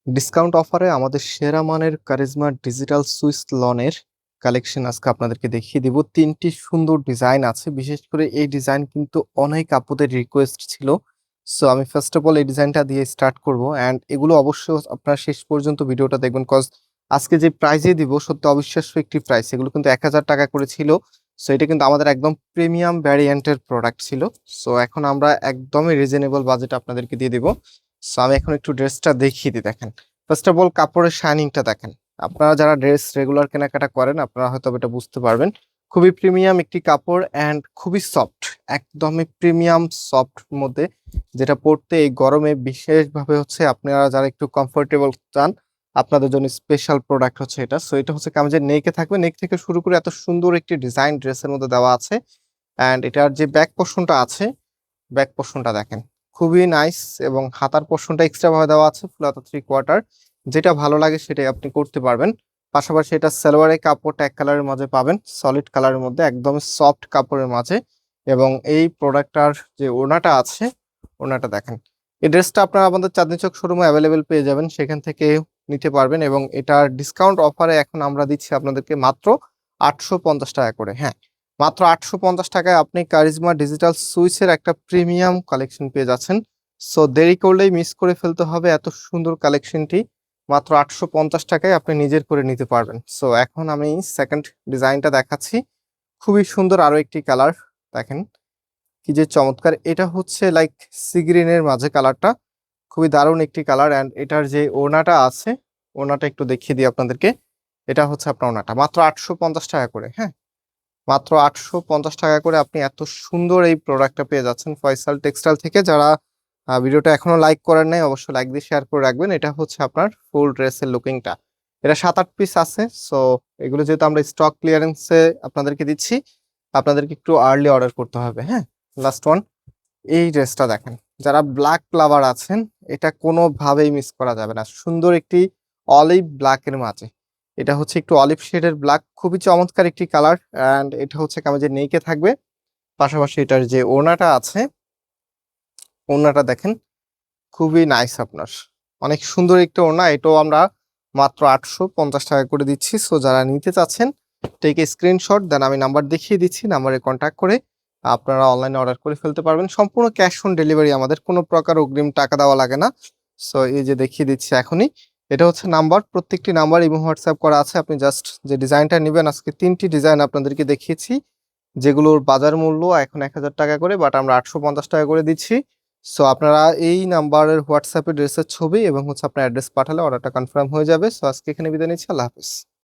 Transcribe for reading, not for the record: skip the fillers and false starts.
Discount অফারে আমাদের সেরা মানের কারিজমা ডিজিটাল সুইস লনের কালেকশন আজকে আপনাদেরকে দেখিয়ে দিব। 3টি সুন্দর ডিজাইন আছে, বিশেষ করে এই ডিজাইন কিন্তু অনেক আপুদের রিকোয়েস্ট ছিল। সো আমি ফার্স্ট অফ অল এই ডিজাইনটা দিয়ে স্টার্ট করব, অ্যান্ড এগুলো অবশ্যই আপনারা শেষ পর্যন্ত ভিডিওটা দেখবেন, কজ আজকে যে প্রাইজে দিব সত্যি অবিশ্বাস্য একটি প্রাইস। এগুলো কিন্তু 1000 টাকা করে ছিল। সো এটা কিন্তু আমাদের একদম প্রিমিয়াম ভ্যারিয়েন্টের প্রোডাক্ট ছিল। সো এখন আমরা একদমই রিজনেবল বাজেট আপনাদেরকে দিয়ে দিব। সো আমি এখন একটু ড্রেসটা দেখিয়ে দিই। দেখেন, ফার্স্ট অফ অল কাপড়ের শাইনিংটা দেখেন। আপনারা যারা ড্রেস রেগুলার কেনাকাটা করেন আপনারা হয়তো এটা বুঝতে পারবেন। খুবই প্রিমিয়াম একটি কাপড় অ্যান্ড খুবই সফট, একদমই প্রিমিয়াম সফট মধ্যে, যেটা পরতে এই গরমে বিশেষভাবে হচ্ছে আপনারা যারা একটু কমফোর্টেবল চান আপনাদের জন্য স্পেশাল প্রোডাক্ট হচ্ছে এটা। সো এটা হচ্ছে কামিজের নেকে থাকবে, নেক থেকে শুরু করে এত সুন্দর একটি ডিজাইন ড্রেসের মধ্যে দেওয়া আছে। অ্যান্ড এটার যে ব্যাক পোর্শনটা আছে, ব্যাক পোর্শনটা দেখেন খুবই নাইস, এবং হাতার পোর্শনটা এক্সট্রা ভাবে দেওয়া আছে ফুল হাতা 3/4। যেটা ভালো লাগে সেটাই আপনি করতে পারবেন। পাশাপাশি এটা সালোয়ারের কাপড়টা এক কালারের মাঝে পাবেন, সলিড কালারের মধ্যে, একদম সফট কাপড়ের মাঝে। এবং এই প্রোডাক্টটার যে ওড়নাটা আছে, ওড়নাটা দেখেন। এই ড্রেসটা আপনারা আমাদের চাঁদনী চক শোরুমে অ্যাভেলেবেল পেয়ে যাবেন, সেখান থেকে নিতে পারবেন। এবং এটার ডিসকাউন্ট অফারে এখন আমরা দিচ্ছি আপনাদেরকে মাত্র 850 টাকা করে। হ্যাঁ, মাত্র 850 টাকায় আপনি কারিজমা ডিজিটাল সুইসের একটা প্রিমিয়াম কালেকশন পেয়ে যাচ্ছেন। সো দেরি করলেই মিস করে ফেলতে হবে এত সুন্দর কালেকশনটি। মাত্র 850 টাকায় আপনি নিজের করে নিতে পারবেন। সো এখন আমি সেকেন্ড ডিজাইনটা দেখাচ্ছি। খুবই সুন্দর আরো একটি কালার দেখেন, কি যে চমৎকার। এটা হচ্ছে লাইক সি গ্রিনের মাঝে কালারটা, খুবই দারুণ একটি কালার। অ্যান্ড এটার যে ওড়নাটা আছে, ওড়নাটা একটু দেখিয়ে দিই আপনাদেরকে। এটা হচ্ছে আপনার ওড়নাটা মাত্র 850 টাকা করে। হ্যাঁ, মাত্র 850 টাকা করে আপনি এত সুন্দর এই প্রোডাক্টটা পেয়ে যাচ্ছেন ফয়সাল টেক্সটাইল থেকে। যারা ভিডিওটা এখনো লাইক করেন নাই অবশ্যই লাইক দিয়ে শেয়ার করে রাখবেন। এটা হচ্ছে আপনার ফুল ড্রেসের লুকিংটা। এটা 7-8 পিস আছে। সো এগুলো যেহেতু আমরা স্টক ক্লিয়ারেন্সে আপনাদেরকে দিচ্ছি, আপনাদেরকে একটু আর্লি অর্ডার করতে হবে। হ্যাঁ, লাস্ট ওয়ান এই ড্রেসটা দেখেন। যারা ব্ল্যাক লাভার আছেন এটা কোনোভাবেই মিস করা যাবে না। সুন্দর একটি অলিভ ব্ল্যাকের মাঝে, এটা হচ্ছে একটু অলিভ শেডের ব্ল্যাক, খুবই চমৎকার একটি কালার। অ্যান্ড এটা হচ্ছে কামিজের নেইকে থাকবে। পাশাপাশি এটার যে ওড়নাটা আছে, ওড়নাটা দেখেন খুবই নাইস আপনার, অনেক সুন্দর একটা ওড়না। এটাও আমরা মাত্র 850 টাকা করে দিচ্ছি। সো যারা নিতে চাচ্ছেন টেক এ স্ক্রিনশট দেন, আমি নাম্বার দেখিয়ে দিচ্ছি, নাম্বারে কন্ট্যাক্ট করে আপনারা অনলাইনে অর্ডার করে ফেলতে পারবেন। সম্পূর্ণ ক্যাশ অন ডেলিভারি, আমাদের কোনো প্রকার অগ্রিম টাকা দেওয়া লাগে না। সো এই যে দেখিয়ে দিচ্ছি এখনই। এটা হচ্ছে নাম্বার, প্রত্যেকটি নাম্বার এবং হোয়াটসঅ্যাপ করা আছে। আপনি জাস্ট যে ডিজাইনটা নেবেন, আজকে 3টি ডিজাইন আপনাদেরকে দেখিয়েছি, যেগুলোর বাজার মূল্য এখন 1000 টাকা করে, বাট আমরা 850 টাকা করে দিচ্ছি। সো আপনারা এই নাম্বারের হোয়াটসঅ্যাপে ড্রেসের ছবি এবং হচ্ছে আপনার অ্যাড্রেস পাঠালে অর্ডারটা কনফার্ম হয়ে যাবে। সো আজকে এখানে বিদায় নিচ্ছি, আল্লাহ হাফেজ।